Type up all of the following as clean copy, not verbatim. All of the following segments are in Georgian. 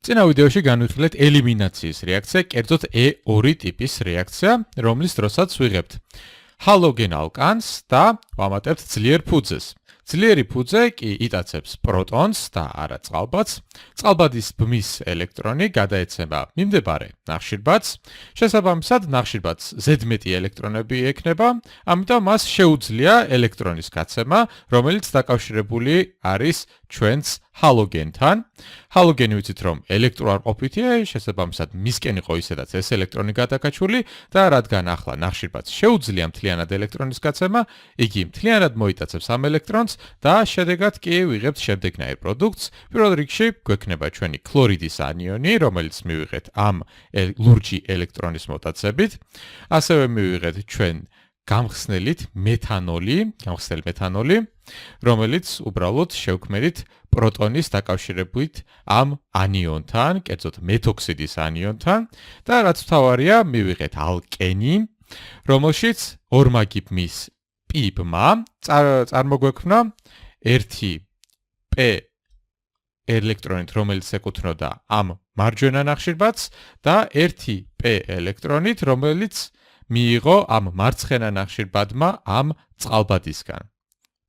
წინა ვიდეოში განვიხილეთ ელიმინაციის რეაქცია, კერძოდ E2 ტიპის რეაქცია, რომლის დროსაც ვიღებთ ჰალოგენ ალკანს და ვამატებთ ძლიერ ფუძეს. ძლიერი ფუძე კი იტაცებს პროტონს და არა წყალბადს. წყალბადის ბმის ელექტრონი გადაეცემა მიმდებარე ნახშირბადს. შესაბამისად, ნახშირბადს ზედმეტი ელექტრონები ექნება, ამიტომ მას შეუძლია ელექტრონის გაცემა, რომელიც დაკავშირებული არის ჩვენს ჰალოგენთან. ჰალოგენი ვიცით, რომ ელექტროარყოფითია, შესაბამისად, მისკენ იყო ისედაც ეს ელექტრონი გადაკაჩული და რადგან ახლა ნახშირბადს შეუძლია მთლიანად ელექტრონის გაცემა, იგი მთლიანად მოიტაცებს ამ ელექტრონს და შედეგად კი ვიღებთ შემდეგნაირ პროდუქტს. პირველ რიგში გვექნება ჩვენი ქლორიდის ანიონი, რომელიც მივიღეთ ამ ლურჯი ელექტრონის მოტაცებით. ასევე მივიღეთ ჩვენ გამხსნელი მეთანოლი, რომელიც უბრალოდ შევქმნით პროტონის დაკავშირებით ამ ანიონთან, კერძოდ მეთოქსიდის ანიონთან და რაც მთავარია, მივიღეთ ალკენი, რომელშიც ორმაგი ბმის პი-ბმა წარმოგვექმნა ერთი P ელექტრონით, რომელიც ეკუთვნოდა ამ მარჯვენა ნახშირბადს და ერთი P ელექტრონით, რომელიც მიიღო ამ მარცხენა ნახშირბადმა ამ წყალბადისგან.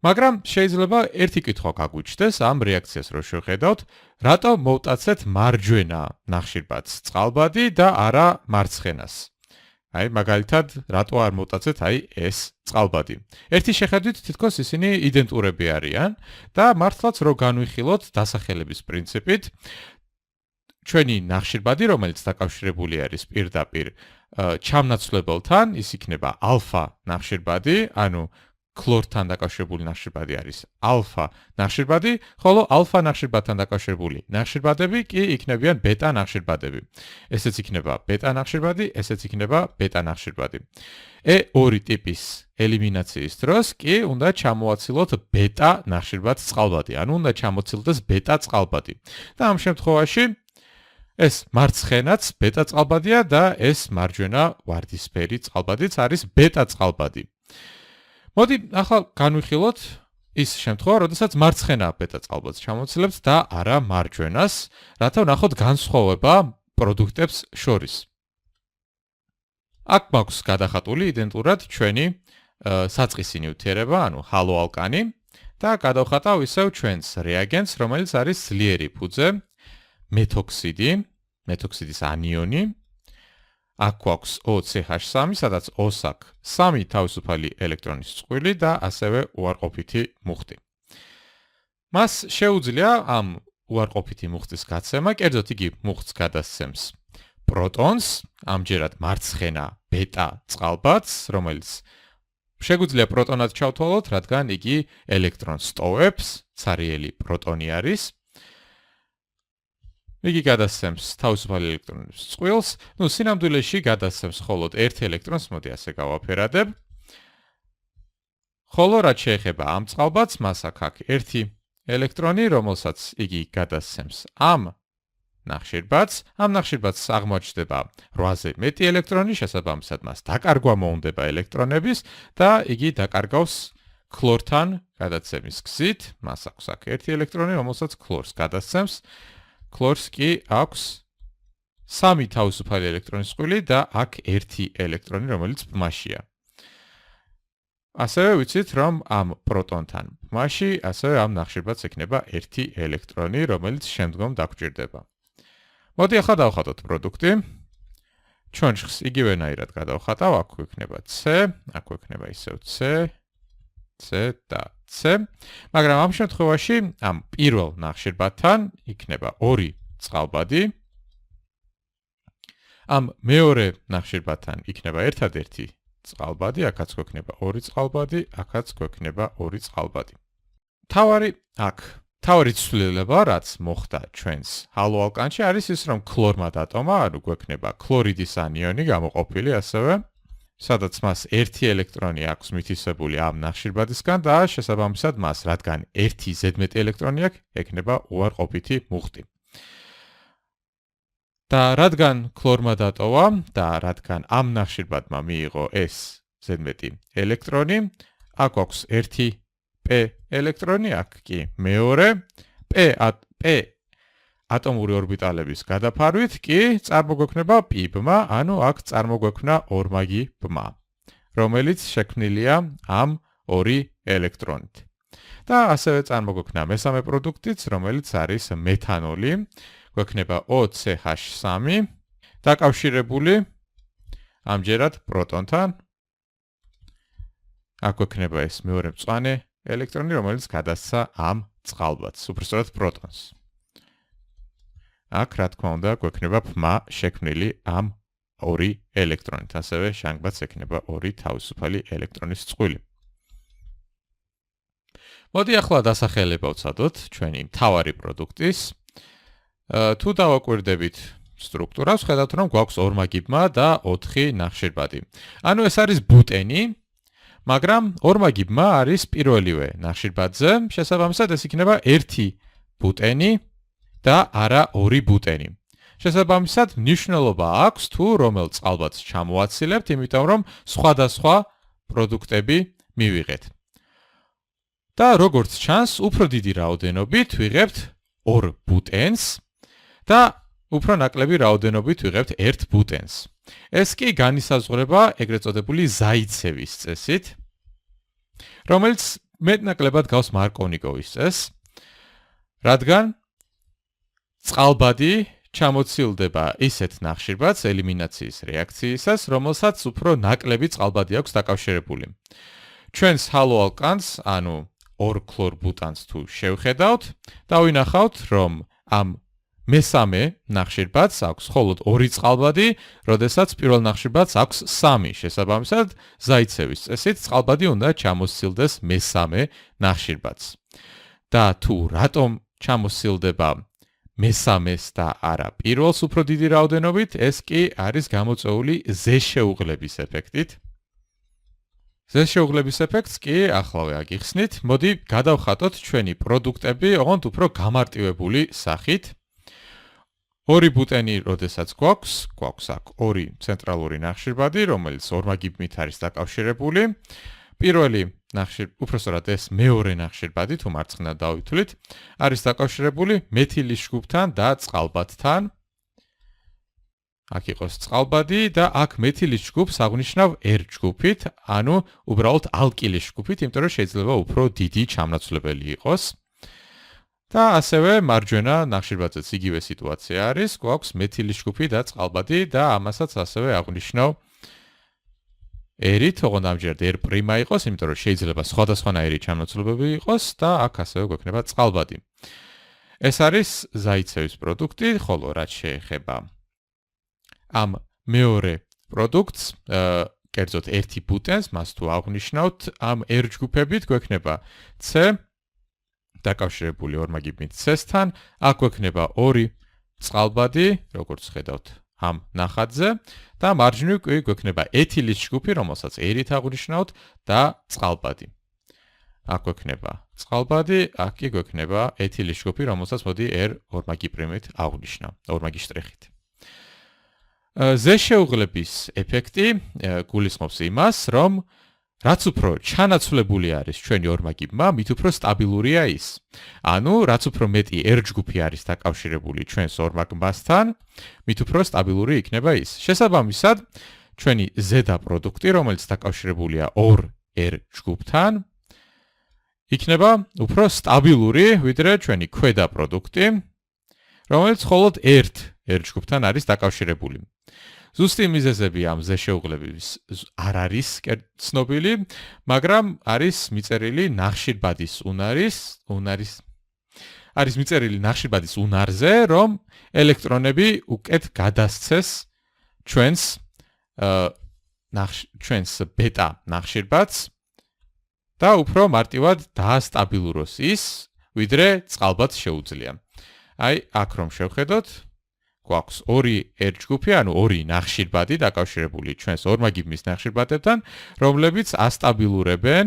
მაგრამ შეიძლება ერთი კითხვა გაგვიჩნდეს ამ რეაქციას რო შევხედავთ, რატო მოვტაცეთ მარჯვენა ნახშირბადს წყალბადი და არა მარცხენას? აი, მაგალითად, რატო არ მოვტაცეთ ეს წყალბადი? ერთი შეხედვით თითქოს ისინი იდენტურები არიან და მართლაც რო განვიხილოთ დასახელების პრინციპით, ჩვენი ნახშირბადი, რომელიც დაკავშირებული არის პირდაპირ ჩამნაცვლებელთან, ის იქნება ალფა ნახშირბადი, ანუ ქლორთან დაკავშირებული ნახშირბადი არის ალფა ნახშირბადი, ხოლო ალფა ნახშირბადთან დაკავშირებული ნახშირბადები კი იქნებიან ბეტა ნახშირბადები. ესეც იქნება ბეტა ნახშირბადი, ესეც იქნება ბეტა ნახშირბადი. E2 ტიპის ელიმინაციის დროს კი უნდა ჩამოაცილოთ ბეტა ნახშირბად წყალბადი, ანუ უნდა ჩამოცილდეს ბეტა წყალბადი. და ამ შემთხვევაში ეს მარცხენაც ბეტა წყალბადია და ეს მარჯვენა ვარდისფერი წყალბადიც არის ბეტა წყალბადი. მოდი ახლა განვიხილოთ ის შემთხვევა, როდესაც მარცხენა ბეტა წყალბადს ჩამოცილებთ და არა მარჯვენას, რათა ვნახოთ განსხვავება პროდუქტებს შორის. აქ მაქვს გადახატული იდენტურად ჩვენი საწყისი ნივთიერება, ანუ ჰალოალკანი და გადავხატავ ისევ ჩვენს რეაგენტს, რომელიც არის ძლიერი ფუძე, მეთოქსიდის ანიონი. აქ გვაქვს OCH3, სადაც OS აქვს 3 თავისუფალი ელექტრონის წყვილი და ასევე უარყოფითი მუხტი. მას შეუძლია ამ უარყოფითი მუხტის გაცემა, კერძოდ იგი მუხტს გადასცემს პროტონს, ამჯერად მარცხენა ბეტა წყალბადს, რომელიც შეგვიძლია პროტონად ჩავთვალოთ, რადგან იგი ელექტრონს ტოვებს, ცარიელი პროტონი არის. იგი გადასცემს თავისუფალ ელექტრონებს წყვილს, სინამდვილეში გადასცემს მხოლოდ ერთ ელექტრონს, მოდი ასე გავაფერადებ. ხოლო რაც შეეხება ამ წყალბადს, მას აქვს ერთი ელექტრონი, რომელსაც იგი გადასცემს ამ ნახშირბადს. ამ ნახშირბადს აღმოაჩნდება 8-ზე მეტი ელექტრონი, შესაბამისად მას დაკარგვა მოუნდება ელექტრონების და იგი დაკარგავს ქლორთან გადაცემის გზით. მას აქვს აქ ერთი ელექტრონი, რომელსაც ქლორს გადასცემს. ქლორს კი აქვს 3 თავისუფალი ელექტრონის წყვილი და აქ ერთი ელექტრონი, რომელიც ბმაშია. ასევე ვიცით, რომ ამ პროტონთან ბმაში, ასევე ამ ნახშირბადს ექნება ერთი ელექტრონი, რომელიც შემდგომ დაგვჭირდება. მოდი ახლა დავხატოთ პროდუქტი. ჩონჩხს იგივენაირად გადავხატავ, აქ გვექნება C, აქ გვექნება ისევ C და C, მაგრამ ამ შემთხვევაში ამ პირველ ნახშირბადთან იქნება 2 წყალბადი. ამ მეორე ნახშირბადთან იქნება ერთადერთი წყალბადი, აქაც გვექნება 2 წყალბადი, აქაც გვექნება 2 წყალბადი. თავარი ცვლილება, რაც მოხდა ჩვენს ჰალოალკანში, არის ის, რომ ქლორმა დატომა, ანუ გვექნება ქლორიდის ანიონი გამოყოფილი ასევე, სადაც მას ერთი ელექტრონი აქვს მითვისებული ამ ნახშირბადისგან და შესაბამისად მას, რადგან ერთი ზედმეტი ელექტრონი აქვს, ექნება უარყოფითი მუხტი. და რადგან ქლორმა დატოვა და რადგან ამ ნახშირბადმა მიიღო ეს ზედმეტი ელექტრონი, აქ გვაქვს ერთი P ელექტრონი, აქ კი მეორე P ატომური ორბიტალების გადაფარვით კი წარმოგვექნება π-ბმა, ანუ აქ წარმოგვექნა ორმაგი ბმა, რომელიც შექმნილია ამ ორი ელექტრონით. და ასევე წარმოგვექნა მესამე პროდუქტიც, რომელიც არის მეთანოლი, გვექნება OCH3 დაკავშირებული ამჯერად პროტონთან. აქ გვექნება ეს მეორე მწვანე ელექტრონი, რომელიც გადასცა ამ წყალბადს, უბრალოდ პროტონს. აქ რა თქმა უნდა გვექნება ბმა შექმნილი ამ ორი ელექტრონით, ასევე შანგბადს ექნება ორი თავისუფალი ელექტრონის წყვილი. მოდი ახლა დასახელება ვცადოთ ჩვენი მთავარი პროდუქტის. თუ დავაკვირდებით სტრუქტურას, ხედავთ რომ გვაქვს ორმაგი ბმა და 4 ნახშირბადი. ანუ ეს არის ბუტენი, მაგრამ ორმაგი ბმა არის პირველივე ნახშირბადზე, შესაბამისად ეს იქნება 1 ბუტენი და არა 2 ბუტენი. შესაბამისად მნიშვნელობა აქვს თუ რომელ წყალბადს ჩამოვაცილებთ, იმიტომ რომ სხვადასხვა პროდუქტები მივიღეთ. და როგორც ჩანს, უფრო დიდი რაოდენობით ვიღებთ 2 ბუტენს და უფრო ნაკლები რაოდენობით ვიღებთ 1 ბუტენს. ეს კი განისაზღვრება ეგრეთ წოდებული ზაიცევის წესით, რომელიც მეტნაკლებად გავს მარკოვნიკოვის წესს, რადგან წყალბადი ჩამოცილდება ისეთ ნახშირბადს ელიმინაციის რეაქციისას, რომელსაც უფრო ნაკლები წყალბადი აქვს დაკავშირებული. ჩვენს ჰალოალკანს, ანუ 2 ქლორბუტანს თუ შევხედავთ, დავინახავთ, რომ ამ მესამე ნახშირბადს აქვს მხოლოდ 2 წყალბადი, როდესაც პირველ ნახშირბადს აქვს 3. შესაბამისად, ზაიცევის წესით წყალბადი უნდა ჩამოსცილდეს მესამე ნახშირბადს. და თუ რატომ ჩამოსცილდება მესამეს და არა პირველს უფრო დიდი რაოდენობით, ეს კი არის გამოწვეული ზეშეუღლების ეფექტით. ზეშეუღლების ეფექტს კი ახლავე აგიხსნით. მოდი გადავხატოთ ჩვენი პროდუქტები ოღონდ უფრო გამარტივებული სახით. 2 ბუტენი, როდესაც გვაქვს აქ 2 ცენტრალური ნახშირბადი, რომელიც ორმაგი ბმით არის დაკავშირებული. პირველი უпростоრად ეს მეორე ნახშირბადი, თუ მარცხნივ დავითვლით, არის დაკავშირებული მეთილის ჯგუფთან და წყალბადთან. აქ იყოს წყალბადი და აქ მეთილის ჯგუფს აღნიშნავ R ჯგუფით, ანუ უბრალოდ ალკილის ჯგუფით, იმიტომ რომ შეიძლება უფრო დიდი ჩამნაცვლებელი იყოს. და ასევე მარჯვენა ნახშირბადზეც იგივე სიტუაცია არის, გვაქვს მეთილის ჯგუფი და წყალბადი და ამასაც ასევე აღნიშნავ R-ით, ოღონდ ამჯერად R' იყოს, იმიტომ რომ შეიძლება სხვადასხვანაირი ჩამნაცვლებები იყოს და აქ ასევე გვექნება წყალბადი. ეს არის ზაიცევის პროდუქტი, ხოლო რაც შეეხება ამ მეორე პროდუქტს, კერძოდ 1 ბუტენს, მას თუ აღნიშნავთ, ამ R ჯგუფებით გვექნება C დაკავშირებული ორმაგი ბმით C-სთან, აქ გვექნება 2 წყალბადი, როგორც ხედავთ ამ ნახატზე და მარჯვნივ კი გვექნება ეთილის ჯგუფი, რომელსაც R-ით აღნიშნავთ და წყალბადი. აქ გვექნება წყალბადი, აქ კი გვექნება ეთილის ჯგუფი, რომელსაც მოდი R ორმაგი პრიმით აღნიშნავ, ორმაგი შტრიხით. ზეშეუღლების ეფექტი გულისხმობს იმას, რომ რაც უფრო ჩანაცვლებული არის ჩვენი ორმაგი ბმა, მით უფრო სტაბილურია ის. ანუ, რაც უფრო მეტი R ჯგუფი არის დაკავშირებული ჩვენს ორმაგ ბმასთან, მით უფრო სტაბილური იქნება ის. შესაბამისად, ჩვენი ზედა პროდუქტი, რომელიც დაკავშირებულია 2 R ჯგუფთან, იქნება უფრო სტაბილური, ვიდრე ჩვენი ქვედა პროდუქტი, რომელიც მხოლოდ 1 R ჯგუფთან არის დაკავშირებული. ზუსტი მიზეზები ამ ზეშეუღლების არ არის ცნობილი, მაგრამ არის მიწერილი ნახშირბადის არის მიწერილი ნახშირბადის უნარზე, რომ ელექტრონები უკეთ გადასცეს ჩვენს ბეტა ნახშირბადს და უფრო მარტივად დაასტაბილუროს ის, ვიდრე წყალბადს შეუძლია. აი, აქ რომ შევხედოთ, გვაქვს 2 R ჯგუფი, ანუ 2 ნახშირბადი დაკავშირებული ჩვენს ორმაგი ბმის ნახშირბადებთან, რომლებიც ასტაბილურებენ,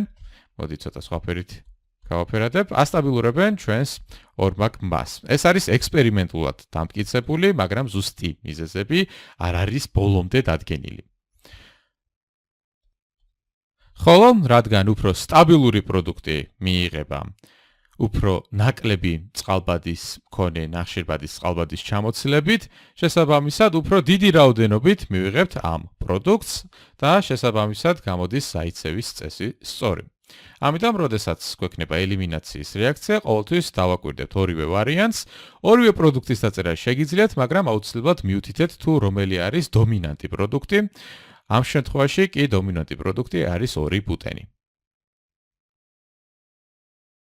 მოდი ცოტა სხვა ფერით გავაფერადებ, ასტაბილურებენ ჩვენს ორმაგ ბმას. ეს არის ექსპერიმენტულად დამტკიცებული, მაგრამ ზუსტი მიზეზები არ არის ბოლომდე დადგენილი. ხოლო, რადგან უფრო სტაბილური პროდუქტი მიიღება უფრო ნაკლები წყალბადის მქონე ნახშირბადის წყალბადის ჩამოცილებით, შესაბამისად უფრო დიდი რაოდენობით მივიღებთ ამ პროდუქტს და შესაბამისად გამოდის საიცევის წესი სწორი. ამიტომ, როდესაც გვექნება ელიმინაციის რეაქცია, ყოველთვის დავაკვირდებთ ორივე ვარიანტს, ორივე პროდუქტის დაწერა შეგიძლიათ, მაგრამ აუცილებლად მიუთითეთ თუ რომელი არის დომინანტი პროდუქტი. ამ შემთხვევაში კი დომინანტი პროდუქტი არის 2 ბუტენი.